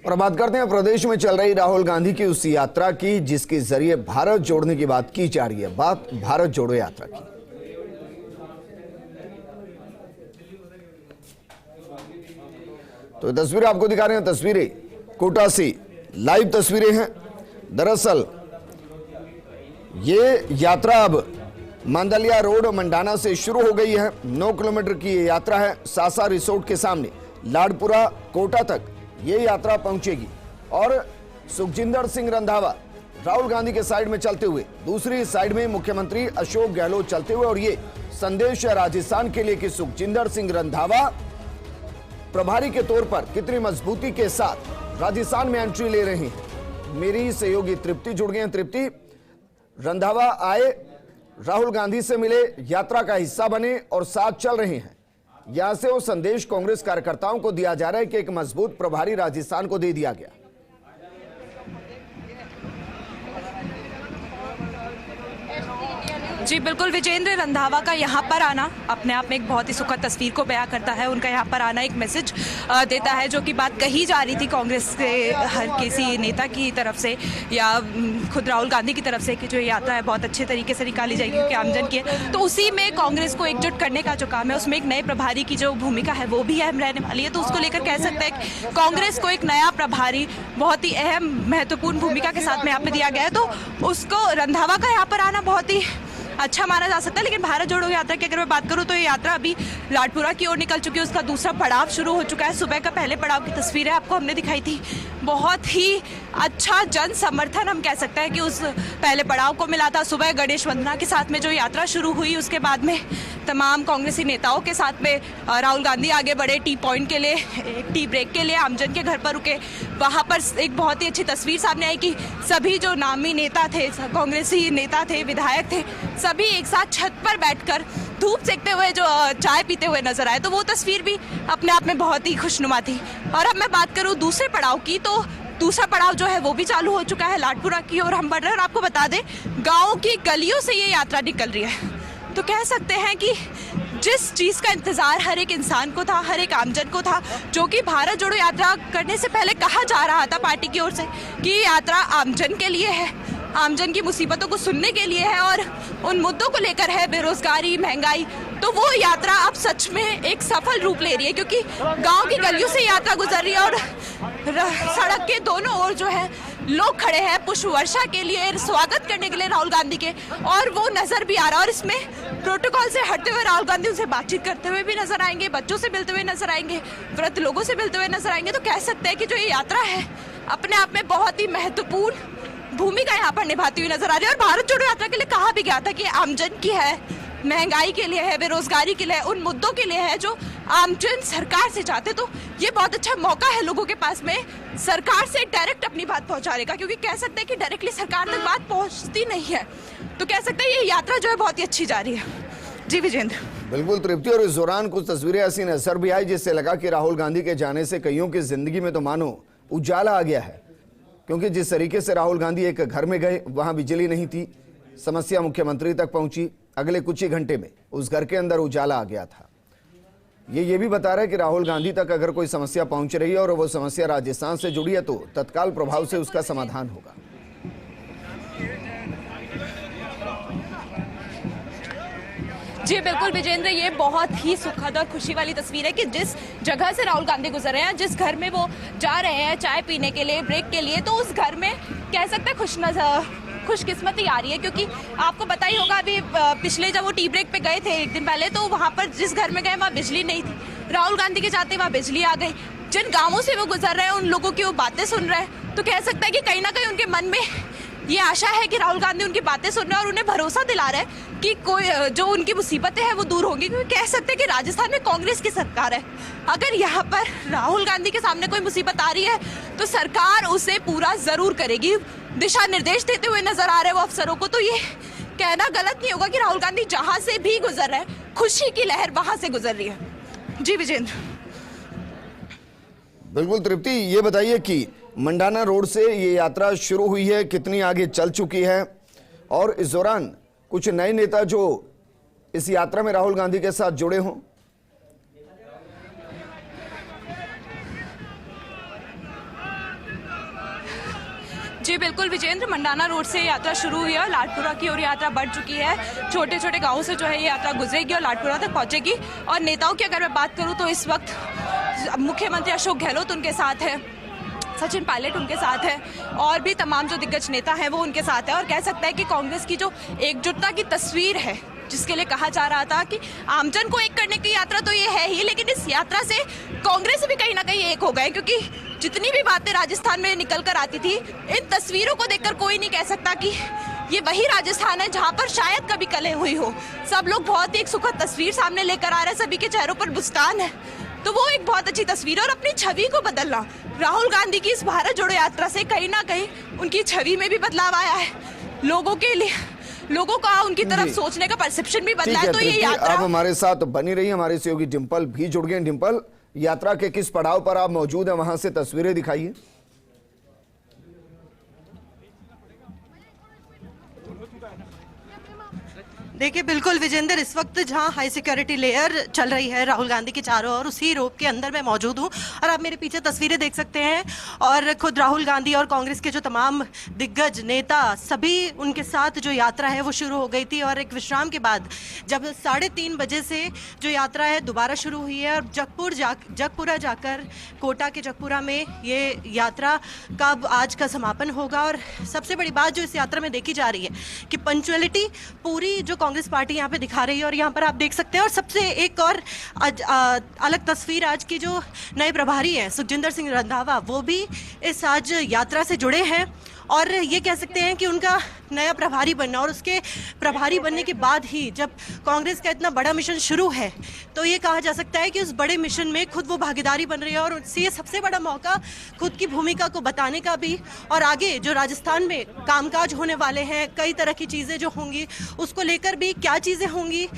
और अब बात करते हैं प्रदेश में चल रही राहुल गांधी की उस यात्रा की जिसके जरिए भारत जोड़ने की बात की जा रही है। बात भारत जोड़ो यात्रा की। तो तस्वीरें आपको दिखा रहे हैं, तस्वीरें कोटा से लाइव तस्वीरें हैं। दरअसल ये यात्रा अब मांदलिया रोड मंडाना से शुरू हो गई है। 9 किलोमीटर की ये यात्रा है। सासा रिसोर्ट के सामने लाडपुरा कोटा तक ये यात्रा पहुंचेगी और सुखजिंदर सिंह रंधावा राहुल गांधी के साइड में चलते हुए, दूसरी साइड में मुख्यमंत्री अशोक गहलोत चलते हुए, और ये संदेश है राजस्थान के लिए कि सुखजिंदर सिंह रंधावा प्रभारी के तौर पर कितनी मजबूती के साथ राजस्थान में एंट्री ले रहे हैं। मेरी सहयोगी तृप्ति जुड़ गए हैं। तृप्ति, रंधावा आए, राहुल गांधी से मिले, यात्रा का हिस्सा बने और साथ चल रहे हैं। यहां से वो संदेश कांग्रेस कार्यकर्ताओं को दिया जा रहा है कि एक मजबूत प्रभारी राजस्थान को दे दिया गया। जी बिल्कुल विजेंद्र, रंधावा का यहाँ पर आना अपने आप में एक बहुत ही सुखद तस्वीर को बयां करता है। उनका यहाँ पर आना एक मैसेज देता है, जो कि बात कही जा रही थी कांग्रेस के हर किसी नेता की तरफ से या खुद राहुल गांधी की तरफ से कि जो यात्रा है बहुत अच्छे तरीके से निकाली जाएगी क्योंकि आमजन की है। तो उसी में कांग्रेस को एकजुट करने का जो काम है उसमें एक नए प्रभारी की जो भूमिका है वो भी अहम रहने वाली है। तो उसको लेकर कह सकते हैं कि कांग्रेस को एक नया प्रभारी बहुत ही अहम महत्वपूर्ण भूमिका के साथ में यहाँ पे दिया गया है। तो उसको रंधावा का यहाँ पर आना बहुत ही अच्छा माना जा सकता है। लेकिन भारत जोड़ो यात्रा की अगर मैं बात करूं तो ये यात्रा अभी लाडपुरा की ओर निकल चुकी है। उसका दूसरा पड़ाव शुरू हो चुका है। सुबह का पहले पड़ाव की तस्वीरें आपको हमने दिखाई थी। बहुत ही अच्छा जन समर्थन हम कह सकते हैं कि उस पहले पड़ाव को मिला था। सुबह गणेश वंदना के साथ में जो यात्रा शुरू हुई, उसके बाद में तमाम कांग्रेसी नेताओं के साथ में राहुल गांधी आगे बढ़े टी पॉइंट के लिए, टी ब्रेक के लिए आमजन के घर पर रुके। वहाँ पर एक बहुत ही अच्छी तस्वीर सामने आई कि सभी जो नामी नेता थे, कांग्रेसी नेता थे, विधायक थे, सभी एक साथ छत पर बैठकर धूप सेकते हुए जो चाय पीते हुए नजर आए। तो वो तस्वीर भी अपने आप में बहुत ही खुशनुमा थी। और अब मैं बात करूं दूसरे पड़ाव की, तो दूसरा पड़ाव जो है वो भी चालू हो चुका है। लाडपुरा की ओर हम बढ़ रहे हैं और आपको बता दें गाँव की गलियों से ये यात्रा निकल रही है। तो कह सकते हैं कि जिस चीज़ का इंतजार हर एक इंसान को था, हर एक आमजन को था, जो कि भारत जोड़ो यात्रा करने से पहले कहा जा रहा था पार्टी की ओर से कि ये यात्रा आमजन के लिए है, आमजन की मुसीबतों को सुनने के लिए है और उन मुद्दों को लेकर है, बेरोजगारी, महंगाई। तो वो यात्रा अब सच में एक सफल रूप ले रही है क्योंकि गांव की गलियों से यात्रा गुजर रही है और सड़क के दोनों ओर जो है लोग खड़े हैं पुष्प वर्षा के लिए, स्वागत करने के लिए राहुल गांधी के। और वो नजर भी आ रहा है और इसमें प्रोटोकॉल से हटते हुए राहुल गांधी उनसे बातचीत करते हुए भी नजर आएंगे, बच्चों से मिलते हुए नजर आएंगे, वृद्ध लोगों से मिलते हुए नजर आएंगे। तो कह सकते हैं कि जो ये यात्रा है अपने आप में बहुत ही महत्वपूर्ण भूमिका यहाँ पर निभाती हुई नजर आ रही है। और भारत जोड़ो यात्रा के लिए कहा भी गया था कि आमजन की है, महंगाई के लिए है, बेरोजगारी के लिए, उन मुद्दों के लिए है जो आमजन सरकार से चाहते। तो ये बहुत अच्छा मौका है लोगों के पास में सरकार से डायरेक्ट अपनी बात पहुंचाने का, क्योंकि कह सकते हैं कि डायरेक्टली सरकार तक बात पहुंचती नहीं है। तो कह सकते हैं ये यात्रा जो है बहुत ही अच्छी जा रही है। जी विजेंद्र। बिल्कुल तृप्ति, और इस दौरान कुछ तस्वीरें ऐसी नजर भी आई जिससे लगा कि राहुल गांधी के जाने से कईयों की जिंदगी में तो मानो उजाला आ गया है। क्योंकि जिस तरीके से राहुल गांधी एक घर में गए, वहां बिजली नहीं थी, समस्या मुख्यमंत्री तक पहुंची, अगले कुछ ही घंटे में उस घर के अंदर उजाला आ गया था। ये भी बता रहा है कि राहुल गांधी तक अगर कोई समस्या पहुंच रही है और वो समस्या राजस्थान से जुड़ी है तो तत्काल प्रभाव से उसका समाधान होगा। जी बिल्कुल विजेंद्र, ये बहुत ही सुखद और खुशी वाली तस्वीर है कि जिस जगह से राहुल गांधी गुजर रहे हैं, जिस घर में वो जा रहे हैं चाय पीने के लिए, ब्रेक के लिए, तो उस घर में कह सकते हैं खुशकिस्मती आ रही है। क्योंकि आपको पता ही होगा अभी पिछले जब वो टी ब्रेक पे गए थे एक दिन पहले, तो वहाँ पर जिस घर में गए वहाँ बिजली नहीं थी। राहुल गांधी के जाते वहाँ बिजली आ गई। जिन गाँवों से वो गुजर रहे हैं उन लोगों की वो बातें सुन रहे हैं। तो कह सकते हैं कि कहीं ना कहीं उनके मन में ये आशा है कि राहुल गांधी उनकी बातें सुन रहे हैं और उन्हें भरोसा दिला रहे हैं कि कोई जो उनकी मुसीबतें हैं वो दूर होंगी। क्योंकि कह सकते हैं कि राजस्थान में कांग्रेस की सरकार है। अगर यहाँ पर राहुल गांधी के सामने कोई मुसीबत आ रही है तो सरकार उसे पूरा जरूर करेगी। दिशा निर्देश देते हुए नजर आ रहे हैं वो अफसरों को। तो ये कहना गलत नहीं होगा कि राहुल गांधी जहां से भी गुजर रहे हैं, खुशी की लहर वहां से गुजर रही है। जी विजेंद्र। बिल्कुल तृप्ति, ये बताइए कि मंडाना रोड से ये यात्रा शुरू हुई है, कितनी आगे चल चुकी है, और इस दौरान कुछ नए नेता जो इस यात्रा में राहुल गांधी के साथ जुड़े हों? जी बिल्कुल विजेंद्र, मंडाना रोड से यात्रा शुरू हुई है और लाडपुरा की ओर यात्रा बढ़ चुकी है। छोटे छोटे गांवों से जो है ये यात्रा गुजरेगी और लाडपुरा तक पहुंचेगी। और नेताओं की अगर मैं बात करूं तो इस वक्त मुख्यमंत्री अशोक गहलोत उनके साथ है, सचिन पायलट उनके साथ है और भी तमाम जो दिग्गज नेता हैं वो उनके साथ है। और कह सकते हैं कि कांग्रेस की जो एकजुटता की तस्वीर है, जिसके लिए कहा जा रहा था कि आमजन को एक करने की यात्रा तो ये है ही, लेकिन इस यात्रा से कांग्रेस भी कहीं ना कहीं एक हो गए, क्योंकि जितनी भी बातें राजस्थान में निकल कर आती थी, इन तस्वीरों को देखकर कोई नहीं कह सकता कि ये वही राजस्थान है जहां पर शायद कभी कलह हुई हो। सब लोग बहुत ही एक सुखद तस्वीर सामने लेकर आ रहे हैं, सभी के चेहरों पर मुस्कान है, तो वो एक बहुत अच्छी तस्वीर है। और अपनी छवि को बदलना, राहुल गांधी की इस भारत जोड़ो यात्रा से कहीं ना कहीं उनकी छवि में भी बदलाव आया है, लोगों का उनकी तरफ सोचने का परसेप्शन भी बदला है। तो ये यात्रा आप हमारे साथ बनी रही, हमारे सहयोगी डिंपल भी जुड़ गए। डिंपल, यात्रा के किस पड़ाव पर आप मौजूद हैं, वहां से तस्वीरें दिखाइए। देखिए बिल्कुल विजेंद्र, इस वक्त जहां हाई सिक्योरिटी लेयर चल रही है राहुल गांधी के चारों ओर, उसी रोप के अंदर मैं मौजूद हूं और आप मेरे पीछे तस्वीरें देख सकते हैं। और खुद राहुल गांधी और कांग्रेस के जो तमाम दिग्गज नेता, सभी उनके साथ जो यात्रा है वो शुरू हो गई थी। और एक विश्राम के बाद जब 3:30 बजे से जो यात्रा है दोबारा शुरू हुई है और जगपुरा जाकर कोटा के जगपुरा में ये यात्रा का आज का समापन होगा। और सबसे बड़ी बात जो इस यात्रा में देखी जा रही है कि पंक्चुअलिटी पूरी जो कांग्रेस पार्टी यहाँ पे दिखा रही है। और यहाँ पर आप देख सकते हैं, और सबसे एक और अलग तस्वीर आज की जो नए प्रभारी हैं सुखजिंदर सिंह रंधावा, वो भी इस आज यात्रा से जुड़े हैं। और ये कह सकते हैं कि उनका नया प्रभारी बनना और उसके प्रभारी बनने के बाद ही जब कांग्रेस का इतना बड़ा मिशन शुरू है, तो ये कहा जा सकता है कि उस बड़े मिशन में खुद वो भागीदारी बन रही है। और उससे ये सबसे बड़ा मौका खुद की भूमिका को बताने का भी, और आगे जो राजस्थान में कामकाज होने वाले हैं, कई तरह की चीज़ें जो होंगी उसको लेकर भी क्या चीज़ें होंगी,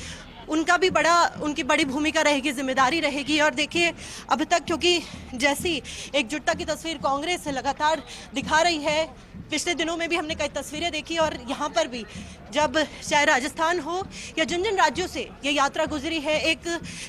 उनकी बड़ी भूमिका रहेगी, जिम्मेदारी रहेगी। और देखिए अब तक, क्योंकि जैसी एकजुटता की तस्वीर कांग्रेस लगातार दिखा रही है, पिछले दिनों में भी हमने कई तस्वीरें देखी और यहाँ पर भी जब चाहे राजस्थान हो या जिन जिन राज्यों से ये यात्रा गुजरी है, एक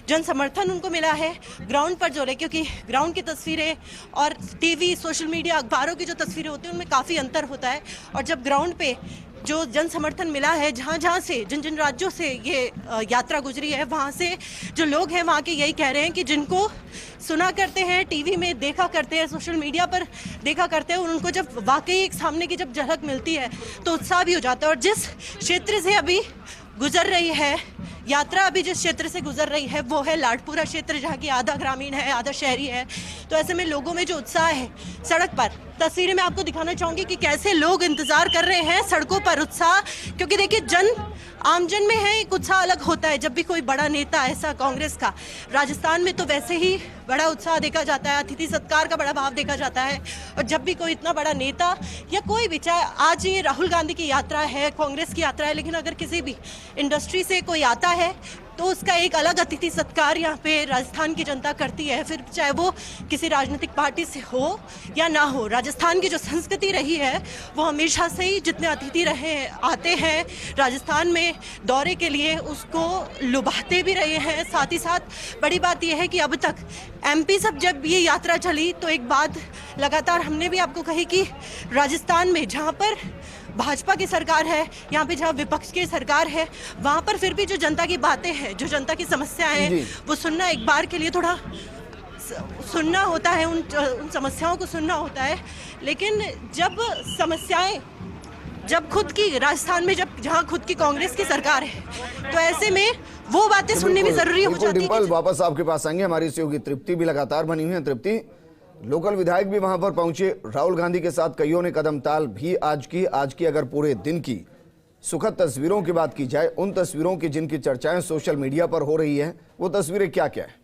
जन समर्थन उनको मिला है ग्राउंड पर जो रहे, क्योंकि ग्राउंड की तस्वीरें और टीवी, सोशल मीडिया, अखबारों की जो तस्वीरें होती हैं उनमें काफ़ी अंतर होता है। और जब ग्राउंड पे जो जन समर्थन मिला है, जहाँ से जिन जिन राज्यों से ये यात्रा गुजरी है, वहाँ से जो लोग हैं वहाँ के यही कह रहे हैं कि जिनको सुना करते हैं, टीवी में देखा करते हैं, सोशल मीडिया पर देखा करते हैं, उनको जब वाकई एक सामने की जब झलक मिलती है तो उत्साह भी हो जाता है। और जिस क्षेत्र से अभी गुजर रही है यात्रा, अभी जिस क्षेत्र से गुजर रही है वो है लाडपुरा क्षेत्र, जहाँ की आधा ग्रामीण है आधा शहरी है। तो ऐसे में लोगों में जो उत्साह है सड़क पर, तस्वीरें मैं आपको दिखाना चाहूँगी कि कैसे लोग इंतज़ार कर रहे हैं सड़कों पर, उत्साह। क्योंकि देखिए आमजन में है एक उत्साह अलग होता है जब भी कोई बड़ा नेता ऐसा कांग्रेस का, राजस्थान में तो वैसे ही बड़ा उत्साह देखा जाता है, अतिथि सत्कार का बड़ा भाव देखा जाता है। और जब भी कोई इतना बड़ा नेता या कोई भी, चाहे आज ये राहुल गांधी की यात्रा है, कांग्रेस की यात्रा है, लेकिन अगर किसी भी इंडस्ट्री से कोई आता है तो उसका एक अलग अतिथि सत्कार यहाँ पे राजस्थान की जनता करती है, फिर चाहे वो किसी राजनीतिक पार्टी से हो या ना हो। राजस्थान की जो संस्कृति रही है वो हमेशा से ही, जितने अतिथि आते हैं राजस्थान में दौरे के लिए, उसको लुभाते भी रहे हैं। साथ ही साथ बड़ी बात यह है कि अब तक MP सब जब ये यात्रा चली तो एक बात लगातार हमने भी आपको कही कि राजस्थान में जहाँ पर भाजपा की सरकार है, यहाँ पे जहाँ विपक्ष की सरकार है, वहाँ पर फिर भी जो जनता की बातें हैं, जो जनता की समस्याएं हैं, वो सुनना एक बार के लिए थोड़ा सुनना होता है, उन समस्याओं को सुनना होता है। लेकिन जब खुद की राजस्थान में जहाँ खुद की कांग्रेस की सरकार है, तो ऐसे में वो बातें सुननी भी जरूरी हो जाती है। वापस आपके पास आएंगे, हमारी सहयोगी तृप्ति भी लगातार बनी हुई है। तृप्ति, लोकल विधायक भी वहां पर पहुंचे, राहुल गांधी के साथ कईयों ने कदम ताल भी आज की अगर पूरे दिन की सुखद तस्वीरों की बात की जाए, उन तस्वीरों की जिनकी चर्चाएं सोशल मीडिया पर हो रही है, वो तस्वीरें क्या क्या है?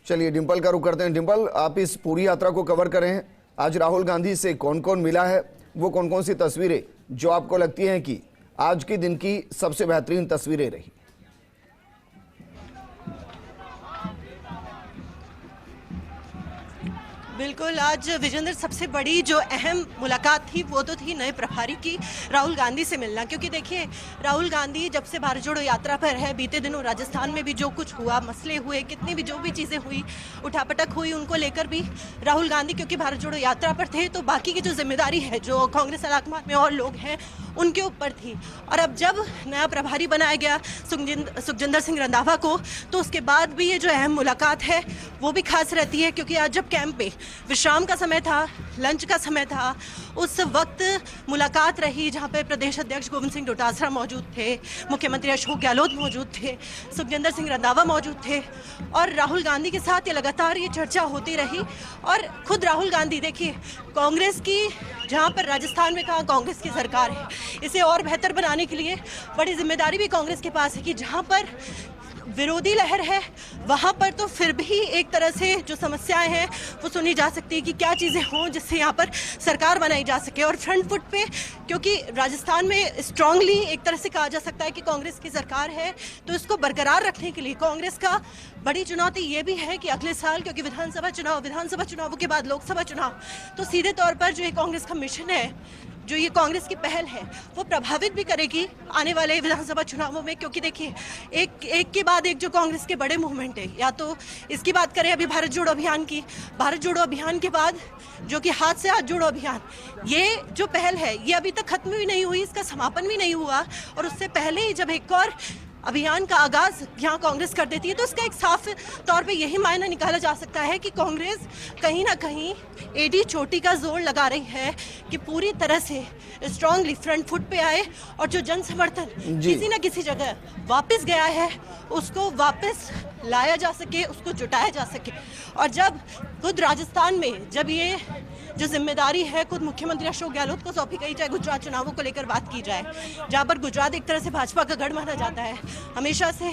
चलिए डिंपल का रुख करते हैं। डिंपल, आप इस पूरी यात्रा को कवर करें, आज राहुल गांधी से कौन कौन मिला है, वो कौन कौन सी तस्वीरें जो आपको लगती हैं कि आज के दिन की सबसे बेहतरीन तस्वीरें रही? बिल्कुल, आज विजेंद्र सबसे बड़ी जो अहम मुलाकात थी वो तो थी नए प्रभारी की, राहुल गांधी से मिलना। क्योंकि देखिए, राहुल गांधी जब से भारत जोड़ो यात्रा पर है, बीते दिनों राजस्थान में भी जो कुछ हुआ, मसले हुए, कितनी भी जो भी चीज़ें हुई, उठापटक हुई, उनको लेकर भी राहुल गांधी क्योंकि भारत जोड़ो यात्रा पर थे, तो बाकी की जो जिम्मेदारी है, जो कांग्रेस अलाकमान में और लोग हैं उनके ऊपर थी। और अब जब नया प्रभारी बनाया गया सुखजिंदर सिंह रंधावा को, तो उसके बाद भी ये जो अहम मुलाकात है वो भी खास रहती है। क्योंकि आज जब कैंप पे विश्राम का समय था, लंच का समय था, उस वक्त मुलाकात रही जहाँ पे प्रदेश अध्यक्ष गोविंद सिंह डोटासरा मौजूद थे, मुख्यमंत्री अशोक गहलोत मौजूद थे, सुखजिंदर सिंह रंधावा मौजूद थे, और राहुल गांधी के साथ ये लगातार ये चर्चा होती रही। और खुद राहुल गांधी, देखिए, कांग्रेस की जहाँ पर राजस्थान में कहा कांग्रेस की सरकार है, इसे और बेहतर बनाने के लिए बड़ी जिम्मेदारी भी कांग्रेस के पास है कि जहाँ पर विरोधी लहर है वहाँ पर तो फिर भी एक तरह से जो समस्याएं हैं वो सुनी जा सकती है कि क्या चीज़ें हों जिससे यहाँ पर सरकार बनाई जा सके। और फ्रंट फुट पे, क्योंकि राजस्थान में स्ट्रांगली एक तरह से कहा जा सकता है कि कांग्रेस की सरकार है, तो इसको बरकरार रखने के लिए कांग्रेस का बड़ी चुनौती ये भी है कि अगले साल, क्योंकि विधानसभा चुनावों के बाद लोकसभा चुनाव, तो सीधे तौर पर जो ये कांग्रेस का मिशन है, जो ये कांग्रेस की पहल है, वो प्रभावित भी करेगी आने वाले विधानसभा चुनावों में। क्योंकि देखिए, एक के बाद एक जो कांग्रेस के बड़े मूवमेंट है, या तो इसकी बात करें अभी भारत जोड़ो अभियान की, भारत जोड़ो अभियान के बाद जो कि हाथ से हाथ जोड़ो अभियान, ये जो पहल है ये अभी तक खत्म भी नहीं हुई, इसका समापन भी नहीं हुआ। और उससे पहले ही जब एक और अभियान का आगाज यहाँ कांग्रेस कर देती है, तो इसका एक साफ तौर पे यही मायना निकाला जा सकता है कि कांग्रेस कहीं ना कहीं एडी चोटी का जोर लगा रही है कि पूरी तरह से स्ट्रांगली फ्रंट फुट पे आए, और जो जन समर्थन किसी ना किसी जगह वापस गया है उसको वापस लाया जा सके, उसको जुटाया जा सके। और जब खुद राजस्थान में जब ये जो जिम्मेदारी है खुद मुख्यमंत्री अशोक गहलोत को सौंपी गई, चाहे गुजरात चुनावों को लेकर बात की जाए, जहाँ पर गुजरात एक तरह से भाजपा का गढ़ माना जाता है, हमेशा से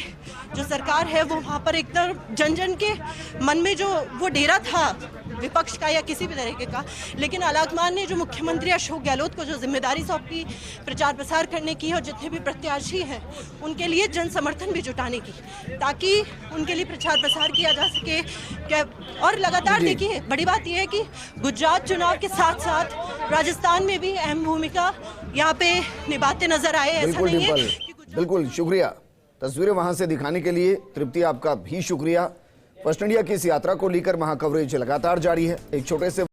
जो सरकार है वो वहाँ पर एकदम जन जन के मन में जो वो डेरा था विपक्ष का या किसी भी तरीके का, लेकिन अलाकमान ने जो मुख्यमंत्री अशोक गहलोत को जो जिम्मेदारी सौंपी प्रचार प्रसार करने की, और जितने भी प्रत्याशी हैं उनके लिए जन समर्थन भी जुटाने की, ताकि उनके लिए प्रचार प्रसार किया जा सके। और लगातार देखिए, बड़ी बात यह है कि गुजरात चुनाव के साथ साथ राजस्थान में भी अहम भूमिका यहाँ पे निभाते नजर आए। ऐसा नहीं है कि बिल्कुल, शुक्रिया तस्वीरें वहां से दिखाने के लिए। तृप्ति, आपका भी शुक्रिया। फर्स्ट इंडिया की इस यात्रा को लेकर वहां कवरेज लगातार जारी है। एक छोटे से